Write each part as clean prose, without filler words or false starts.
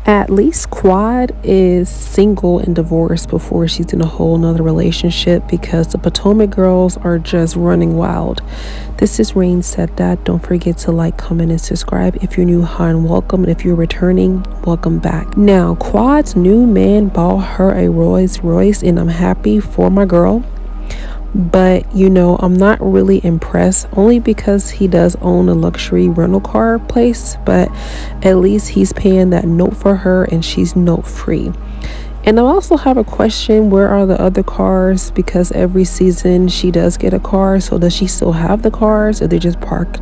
At least Quad is single and divorced before she's in a whole nother relationship, because the Potomac girls are just running wild. This is Rain said that. Don't forget to like, comment, and subscribe. If you're new, hi and welcome. And if you're returning, welcome back. Now, Quad's new man bought her a Rolls Royce, and I'm happy for my girl. But I'm not really impressed, only because he does own a luxury rental car place, but at least he's paying that note for her and she's note free. And I also have a question, where are the other cars? Because every season she does get a car, so does she still have the cars, or they just park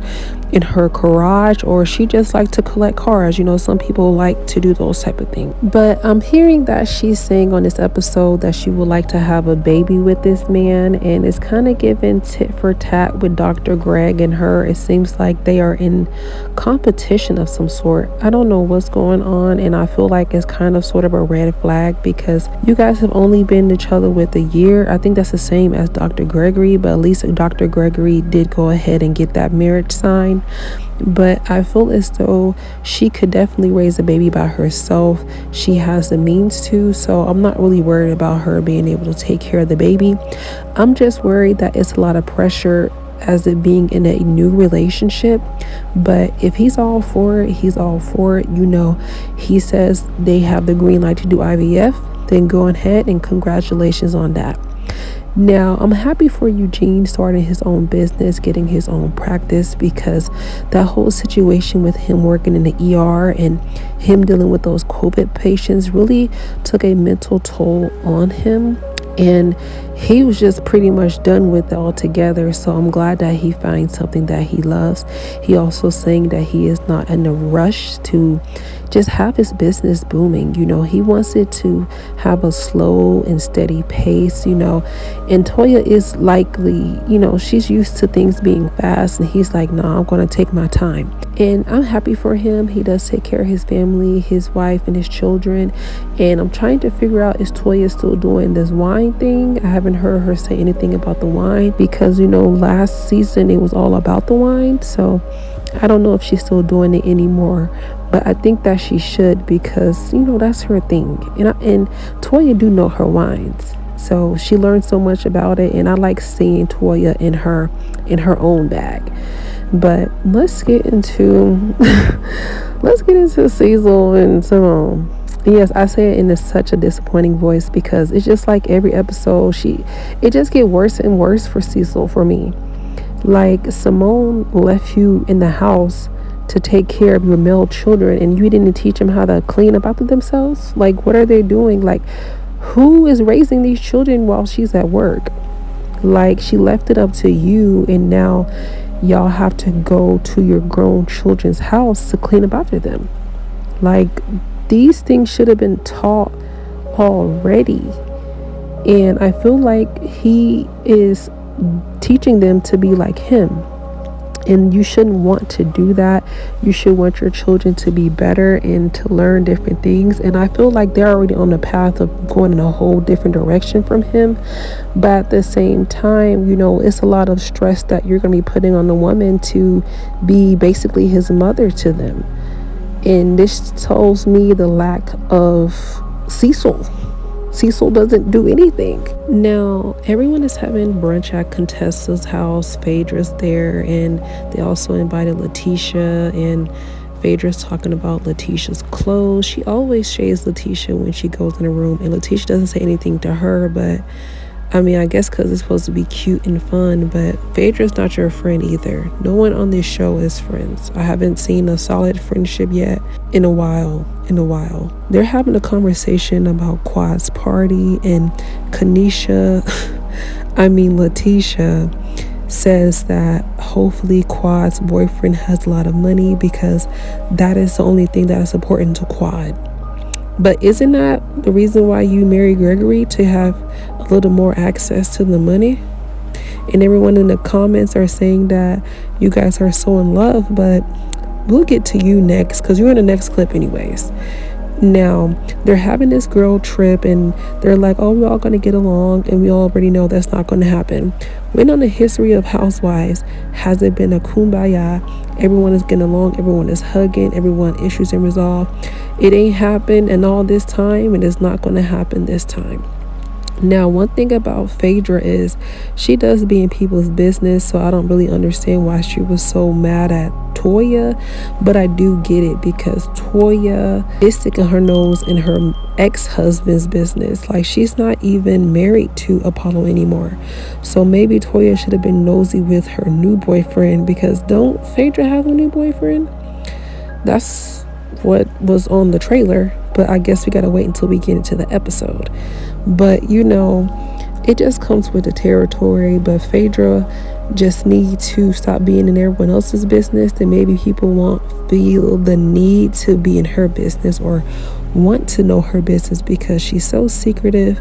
in her garage, or she just like to collect cars? Some people like to do those type of things. But I'm hearing that she's saying on this episode that she would like to have a baby with this man, and it's kind of given tit for tat with Dr. Greg and her. It seems like they are in competition of some sort. I don't know what's going on, and I feel like it's kind of sort of a red flag, because you guys have only been each other with a year. I think that's the same as Dr. Gregory, but at least Dr. Gregory did go ahead and get that marriage sign. But I feel as though she could definitely raise a baby by herself. She has the means to, so I'm not really worried about her being able to take care of the baby. I'm just worried that it's a lot of pressure as it being in a new relationship. But if he's all for it, he's all for it. He says they have the green light to do IVF, then go ahead, and congratulations on that. Now, I'm happy for Eugene starting his own business, getting his own practice, because that whole situation with him working in the ER and him dealing with those COVID patients really took a mental toll on him. And he was just pretty much done with it altogether. So I'm glad that he finds something that he loves. He also saying that he is not in a rush to just have his business booming. He wants it to have a slow and steady pace, and Toya is likely, she's used to things being fast, and he's like, nah, I'm going to take my time. And I'm happy for him. He does take care of his family, his wife, and his children. And I'm trying to figure out, is Toya still doing this wine thing? I haven't heard her say anything about the wine, because last season it was all about the wine. So I don't know if she's still doing it anymore, but I think that she should, because that's her thing. And Toya do know her wines, so she learned so much about it, and I like seeing Toya in her own bag. But let's get into Cecil and Simone. Yes, I say it in such a disappointing voice, because it's just like every episode it just get worse and worse for Cecil, for me. Like, Simone left you in the house to take care of your male children, and you didn't teach them how to clean up after themselves. Like, what are they doing? Like, who is raising these children while she's at work? Like, she left it up to you, and now y'all have to go to your grown children's house to clean up after them. Like, these things should have been taught already. And I feel like he is teaching them to be like him. And you shouldn't want to do that. You should want your children to be better and to learn different things. And I feel like they're already on the path of going in a whole different direction from him. But at the same time, it's a lot of stress that you're going to be putting on the woman to be basically his mother to them. And this tells me the lack of Cecil. Cecil doesn't do anything. Now, everyone is having brunch at Contessa's house. Fedra's there, and they also invited Leticia, and Fedra's talking about Leticia's clothes. She always shades Leticia when she goes in a room, and Leticia doesn't say anything to her, but I guess because it's supposed to be cute and fun. But Fedra's not your friend either. No one on this show is friends. I haven't seen a solid friendship yet in a while. They're having a conversation about Quad's party, and Leticia says that hopefully Quad's boyfriend has a lot of money, because that is the only thing that is important to Quad. But isn't that the reason why you marry Gregory, to have a little more access to the money? And everyone in the comments are saying that you guys are so in love, but we'll get to you next, because you're in the next clip anyways. Now, they're having this girl trip and they're like, oh, we're all going to get along. And we already know that's not going to happen. When on the history of housewives, has it been a kumbaya? Everyone is getting along. Everyone is hugging. Everyone issues and resolved. It ain't happened in all this time, and it's not going to happen this time. Now, one thing about Fedra is she does be in people's business, so I don't really understand why she was so mad at Toya, but I do get it because Toya is sticking her nose in her ex-husband's business. Like, she's not even married to Apollo anymore, so maybe Toya should have been nosy with her new boyfriend, because don't Phaedra have a new boyfriend? That's what was on the trailer, but I guess we gotta wait until we get into the episode. But it just comes with the territory. But Phaedra just need to stop being in everyone else's business, then maybe people won't feel the need to be in her business or want to know her business, because she's so secretive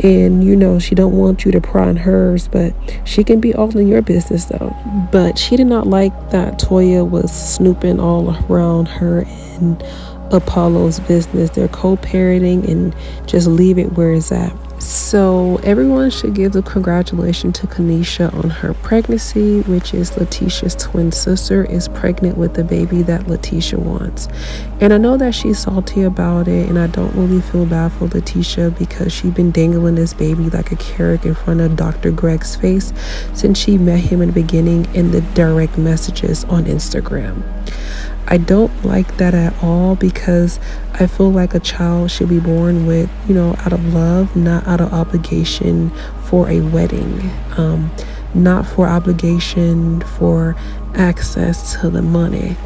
and she don't want you to pry on hers, but she can be all in your business though. But she did not like that Toya was snooping all around her and Apollo's business. They're co-parenting, and just leave it where it's at. So everyone should give the congratulations to Kanisha on her pregnancy, which is Leticia's twin sister is pregnant with the baby that Leticia wants. And I know that she's salty about it, and I don't really feel bad for Leticia, because she's been dangling this baby like a carrot in front of Dr. Greg's face since she met him in the beginning in the direct messages on Instagram. I don't like that at all, because I feel like a child should be born with, out of love, not out of obligation for a wedding, not for obligation for access to the money.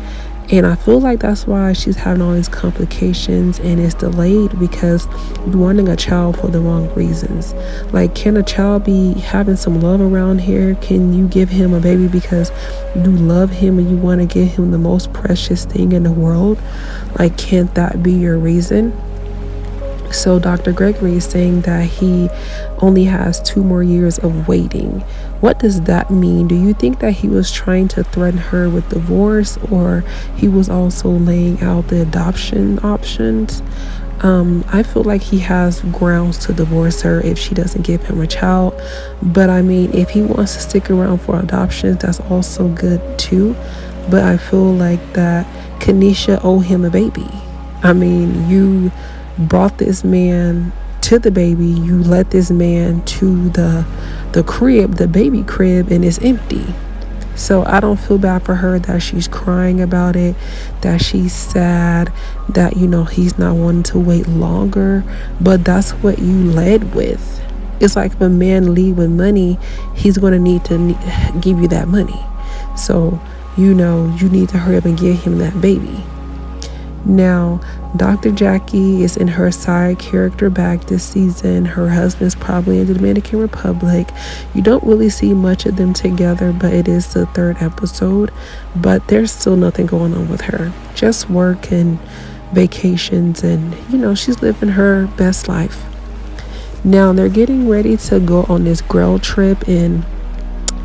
And I feel like that's why she's having all these complications and it's delayed, because you're wanting a child for the wrong reasons. Like, can a child be having some love around here? Can you give him a baby because you love him and you want to give him the most precious thing in the world? Like, can't that be your reason? So Dr. Gregory is saying that he only has 2 more years of waiting. What does that mean? Do you think that he was trying to threaten her with divorce, or he was also laying out the adoption options? I feel like he has grounds to divorce her if she doesn't give him a child. But I mean, if he wants to stick around for adoptions, that's also good too. But I feel like that Kanisha owe him a baby. I mean, you brought this man to the baby, you led this man to the crib, the baby crib, and it's empty. So I don't feel bad for her that she's crying about it, that she's sad, that he's not wanting to wait longer. But that's what you led with. It's like if a man leave with money, he's going to need to give you that money. So you need to hurry up and give him that baby. Now, Dr. Jackie is in her side character bag this season. Her husband's probably in the Dominican Republic. You don't really see much of them together, but it is the 3rd episode. But there's still nothing going on with her. Just work and vacations, and she's living her best life. Now, they're getting ready to go on this girl trip, and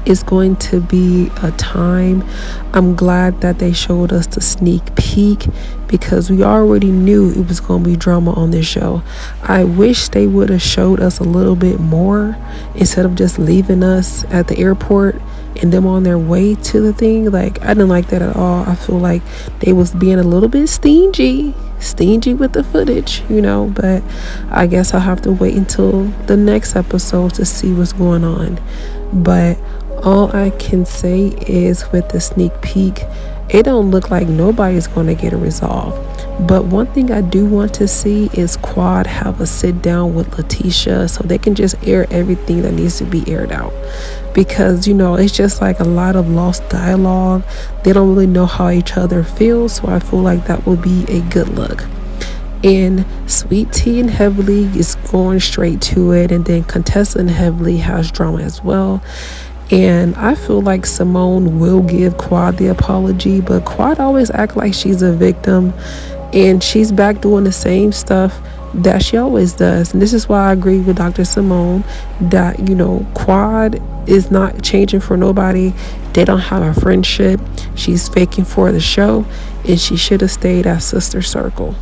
it's going to be a time. I'm glad that they showed us the sneak peek, because we already knew it was going to be drama on this show. I wish they would have showed us a little bit more instead of just leaving us at the airport and them on their way to the thing. Like, I didn't like that at all. I feel like they was being a little bit stingy with the footage, but I guess I'll have to wait until the next episode to see what's going on. But all I can say is, with the sneak peek, it don't look like nobody's going to get a resolve. But one thing I do want to see is Quad have a sit down with Leticia, so they can just air everything that needs to be aired out. Because it's just like a lot of lost dialogue. They don't really know how each other feels, so I feel like that will be a good look. And Sweet Tea and Heavily is going straight to it, and then Contessa and Heavily has drama as well. And I feel like Simone will give Quad the apology, but Quad always act like she's a victim, and she's back doing the same stuff that she always does. And this is why I agree with Dr. Simone that Quad is not changing for nobody. They don't have a friendship. She's faking for the show, and she should have stayed at Sister Circle.